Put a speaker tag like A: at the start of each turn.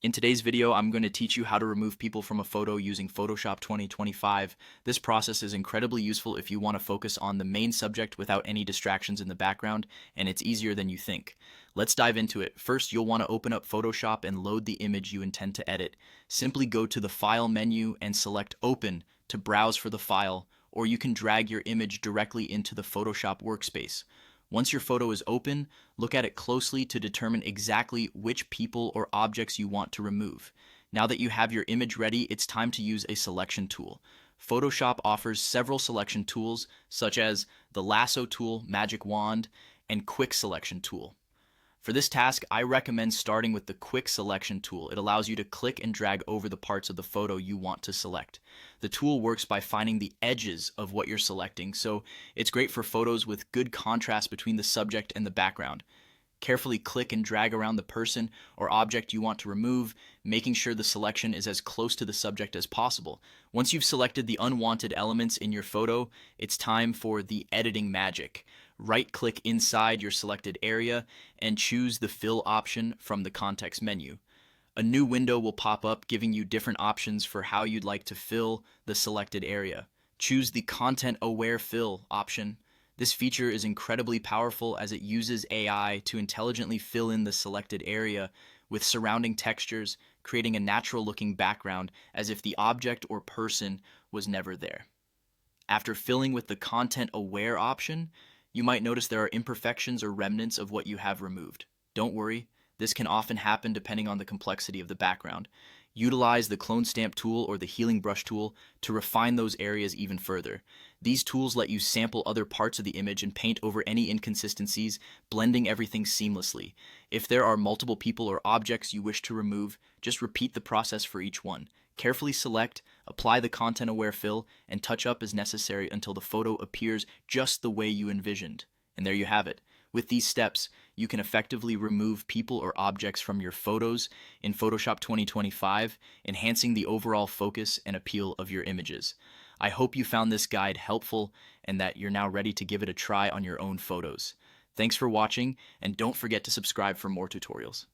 A: In today's video, I'm going to teach you how to remove people from a photo using Photoshop 2025. This process is incredibly useful if you want to focus on the main subject without any distractions in the background, and it's easier than you think. Let's dive into it. First, you'll want to open up Photoshop and load the image you intend to edit. Simply go to the File menu and select Open to browse for the file, or you can drag your image directly into the Photoshop workspace. Once your photo is open, look at it closely to determine exactly which people or objects you want to remove. Now that you have your image ready, it's time to use a selection tool. Photoshop offers several selection tools, such as the Lasso tool, Magic Wand, and Quick Selection tool. For this task, I recommend starting with the Quick Selection tool. It allows you to click and drag over the parts of the photo you want to select. The tool works by finding the edges of what you're selecting, so it's great for photos with good contrast between the subject and the background. Carefully click and drag around the person or object you want to remove, making sure the selection is as close to the subject as possible. Once you've selected the unwanted elements in your photo, it's time for the editing magic. Right-click inside your selected area and choose the Fill option from the context menu. A new window will pop up giving you different options for how you'd like to fill the selected area. Choose the Content Aware Fill option. This feature is incredibly powerful as it uses AI to intelligently fill in the selected area with surrounding textures, creating a natural-looking background as if the object or person was never there. After filling with the Content Aware option, you might notice there are imperfections or remnants of what you have removed. Don't worry, this can often happen depending on the complexity of the background. Utilize the Clone Stamp tool or the Healing Brush tool to refine those areas even further. These tools let you sample other parts of the image and paint over any inconsistencies, blending everything seamlessly. If there are multiple people or objects you wish to remove, just repeat the process for each one. Carefully select, apply the content-aware fill, and touch up as necessary until the photo appears just the way you envisioned. And there you have it. With these steps, you can effectively remove people or objects from your photos in Photoshop 2025, enhancing the overall focus and appeal of your images. I hope you found this guide helpful and that you're now ready to give it a try on your own photos. Thanks for watching, and don't forget to subscribe for more tutorials.